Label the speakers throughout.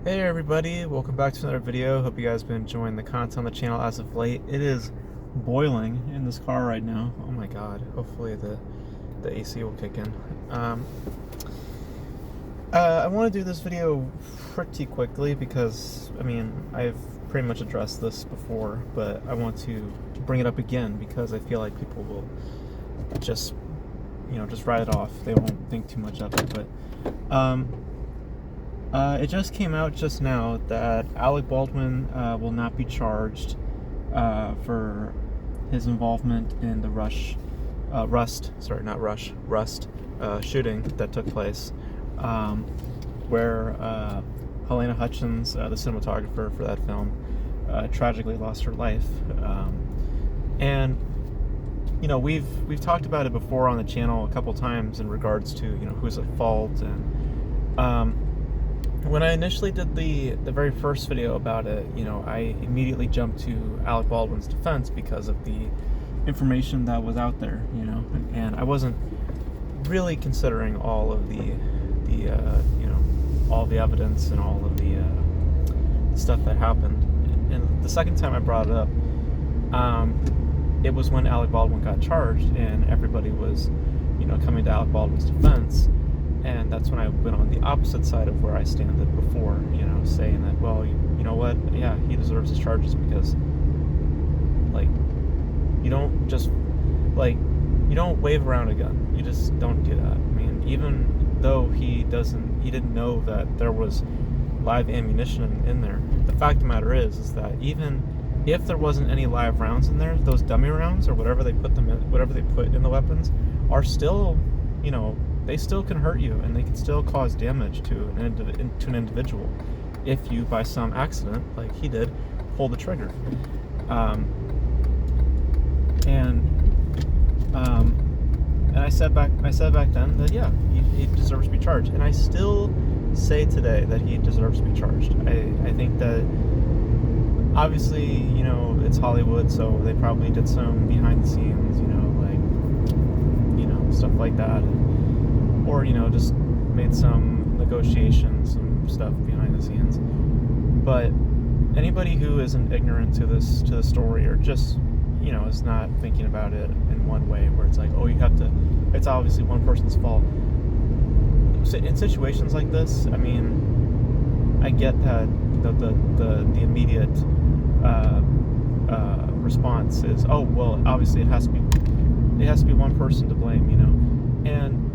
Speaker 1: Hey everybody, welcome back to another video. Hope you guys been enjoying the content on the channel as of late. It is boiling in this car right now. Oh my god, hopefully the AC will kick in. I want to do this video pretty quickly because, I've pretty much addressed this before, but I want to bring it up again because I feel like people will just write it off. They won't think too much of it, but it just came out just now that Alec Baldwin will not be charged for his involvement in the Rust shooting that took place, where Helena Hutchins, the cinematographer for that film, tragically lost her life. And we've talked about it before on the channel a couple times in regards to who's at fault. And when I initially did the very first video about it, I immediately jumped to Alec Baldwin's defense because of the information that was out there, and I wasn't really considering all of the all the evidence and all of the stuff that happened. And the second time I brought it up, it was when Alec Baldwin got charged, and everybody was, coming to Alec Baldwin's defense. And that's when I went on the opposite side of where I standed before, saying that, well, you know what, yeah, he deserves his charges because, you don't just, you don't wave around a gun. You just don't do that. Even though he didn't know that there was live ammunition in there, the fact of the matter is that even if there wasn't any live rounds in there, those dummy rounds or whatever they put in the weapons are still, they still can hurt you, and they can still cause damage to an individual if you, by some accident, like he did, pull the trigger. And I said back then that yeah, he deserves to be charged, and I still say today that he deserves to be charged. I think that obviously it's Hollywood, so they probably did some behind the scenes, stuff like that. Or just made some negotiations, some stuff behind the scenes. But anybody who isn't ignorant to the story, or just is not thinking about it in one way, where it's like, oh, it's obviously one person's fault. In situations like this, I get that the immediate response is, oh well, obviously it has to be one person to blame, and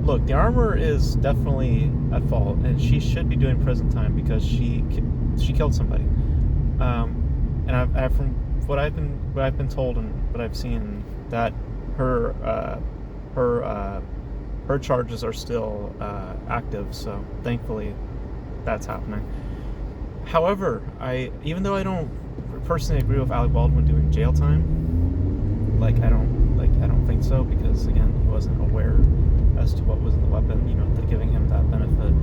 Speaker 1: look, the armor is definitely at fault, and she should be doing prison time because she killed somebody. And I've from what I've been told and what I've seen, that her charges are still active. So thankfully, that's happening. However, even though I don't personally agree with Alec Baldwin doing jail time, I don't think so, because again, he wasn't aware as to what was in the weapon, giving him that benefit.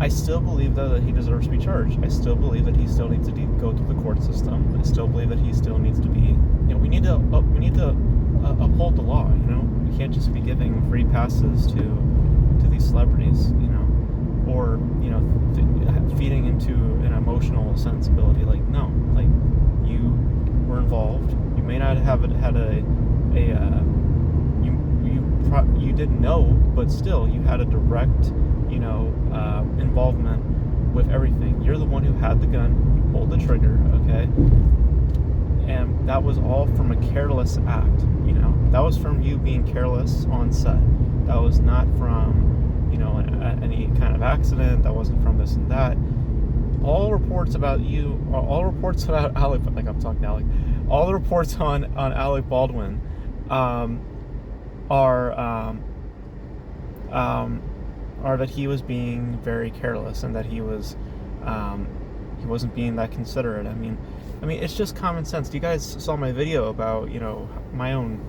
Speaker 1: I still believe though that he deserves to be charged. I still believe that he still needs to go through the court system. I still believe that he still needs to be, we need to uphold the law. We can't just be giving free passes to these celebrities, or feeding into an emotional sensibility. No, you were involved. You may not have had you didn't know, but still you had a direct involvement with everything. You're the one who had the gun, you pulled the trigger, okay? And that was all from a careless act. That was from you being careless on set. That was not from any kind of accident. That wasn't from this and that. All reports about Alec, I'm talking to Alec, all the reports on Alec Baldwin are that he was being very careless, and that he wasn't being that considerate. It's just common sense. You guys saw my video about my own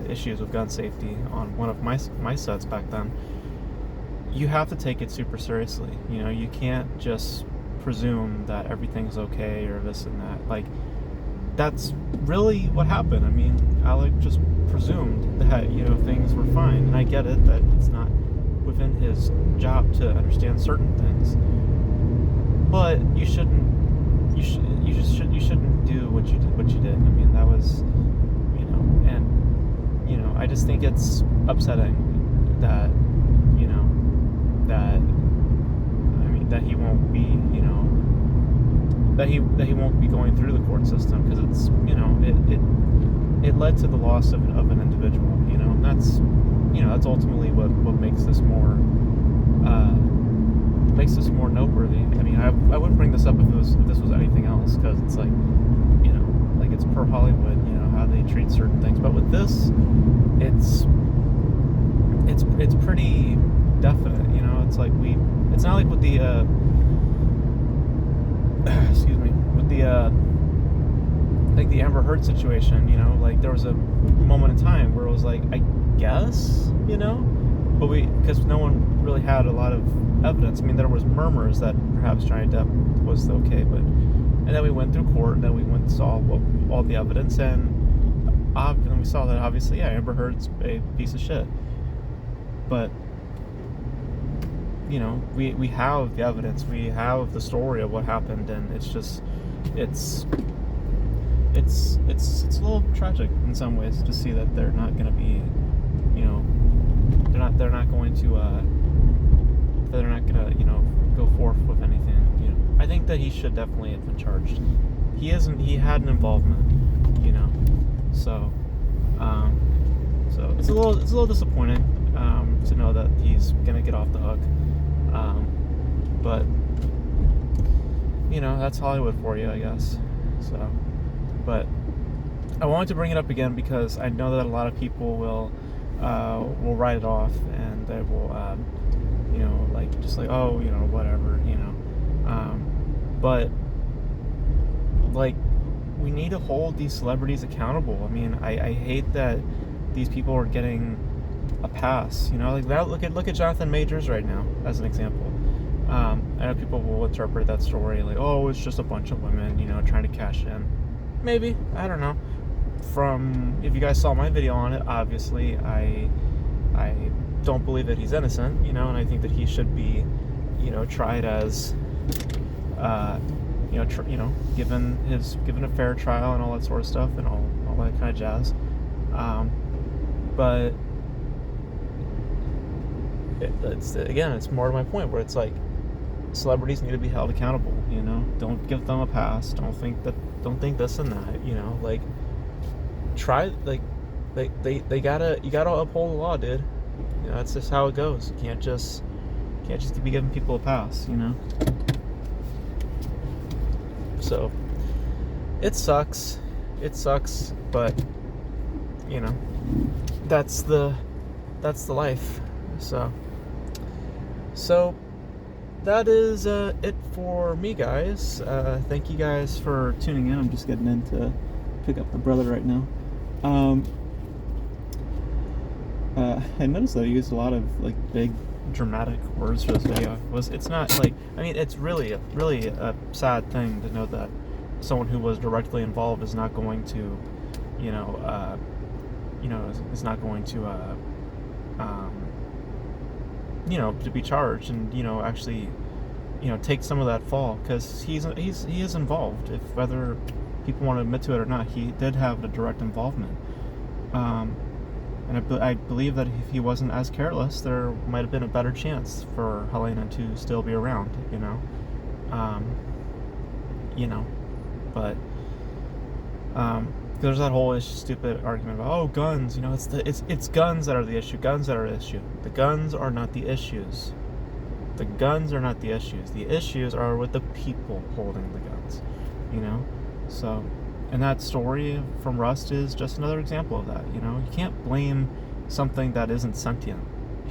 Speaker 1: issues with gun safety on one of my sets back then. You have to take it super seriously. You can't just presume that everything's okay or this and that. That's really what happened. Alec just presumed that things were fine, and I get it that it's not within his job to understand certain things, but you shouldn't do what you did. I mean, that was, and I just think it's upsetting that that he won't be that he won't be going through the court system, because it's it led to the loss of an individual, and that's ultimately what makes this more noteworthy. I mean, I wouldn't bring this up if this was anything else, because it's like it's per Hollywood, how they treat certain things. But with this, it's pretty definite. It's like it's not like with the excuse me, with the like the Amber Heard situation. Like there was a moment in time where it was like, I guess, but because no one really had a lot of evidence. I mean, there was murmurs that perhaps Johnny Depp was okay, and then we went through court, and then we went and saw all the evidence, and we saw that obviously, yeah, Amber Heard's a piece of shit. But we have the evidence, we have the story of what happened, and it's just it's a little tragic in some ways to see that they're not going to be, they're not going to go forth with anything. I think that he should definitely have been charged. He had an involvement, so it's a little disappointing to know that he's gonna get off the hook, but that's Hollywood for you, I guess. So, but I wanted to bring it up again because I know that a lot of people will write it off, and they will whatever, but we need to hold these celebrities accountable. I mean, I hate that these people are getting a pass, look at Jonathan Majors right now as an example. I know people will interpret that story like, oh, it's just a bunch of women, trying to cash in. Maybe, I don't know. If you guys saw my video on it, obviously I don't believe that he's innocent, and I think that he should be, tried as, given a fair trial and all that sort of stuff, and all that kind of jazz. But it's more to my point, where it's like celebrities need to be held accountable. Don't give them a pass. Don't think this and that. Try you gotta uphold the law, dude. That's just how it goes. You can't just be giving people a pass. So it sucks, but that's the life. So that is it for me, guys. Thank you guys for tuning in. I'm just getting in to pick up my brother right now. I noticed that I used a lot of big dramatic words for this video. It's not it's really a sad thing to know that someone who was directly involved is not going to is not going to to be charged, and actually take some of that fall, because he is involved. If whether people want to admit to it or not, he did have a direct involvement. And I believe that if he wasn't as careless, there might have been a better chance for Helena to still be around. But there's that whole stupid argument about, guns. It's guns that are the issue. Guns that are the issue. The guns are not the issues. The guns are not the issues. The issues are with the people holding the guns. So, and that story from Rust is just another example of that. You can't blame something that isn't sentient.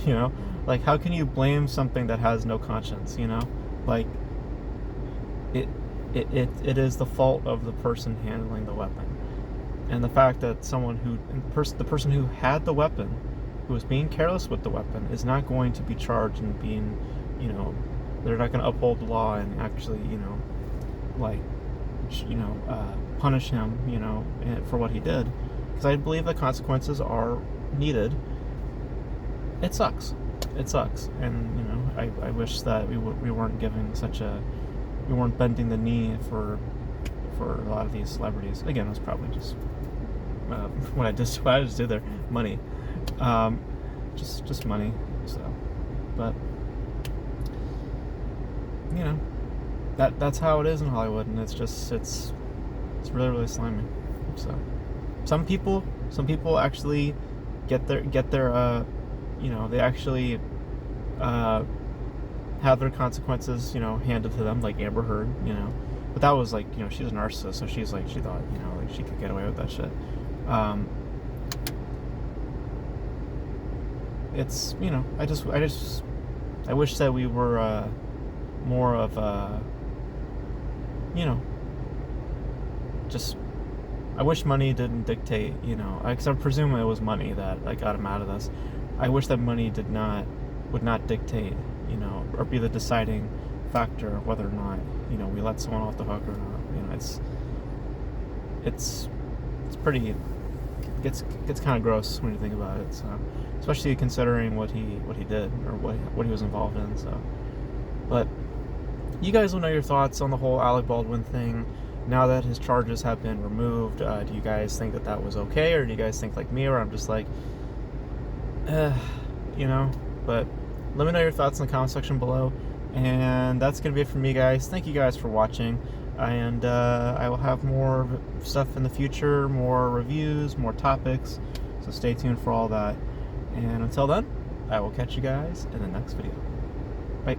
Speaker 1: How can you blame something that has no conscience? It is the fault of the person handling the weapon. And the fact that the person who had the weapon, who was being careless with the weapon, is not going to be charged and being, they're not going to uphold the law and actually, punish him, for what he did. Because I believe the consequences are needed. It sucks. And, I wish that we weren't giving such a we weren't bending the knee for a lot of these celebrities. Again, it was probably just what I just did there, money, just money. So, but you know, that's how it is in Hollywood, and it's really, really slimy. So some people actually get their you know, they actually have their consequences, you know, handed to them, like Amber Heard, you know. But that was like, you know, she's a narcissist, so she thought, you know, like she could get away with that shit. It's, you know, I wish that we were more of you know, just, I wish money didn't dictate, you know, because I'm presuming it was money that like got him out of this. I wish that money would not dictate, you know, or be the deciding factor of whether or not, you know, we let someone off the hook or not. You know, it's pretty, it gets kind of gross when you think about it. So, especially considering what he did or what he was involved in. So, but you guys will know your thoughts on the whole Alec Baldwin thing now that his charges have been removed. Do you guys think that was okay, or do you guys think like me, or I'm just like, you know? But let me know your thoughts in the comment section below. And that's going to be it for me, guys. Thank you guys for watching. And I will have more stuff in the future, more reviews, more topics. So stay tuned for all that. And until then, I will catch you guys in the next video. Bye.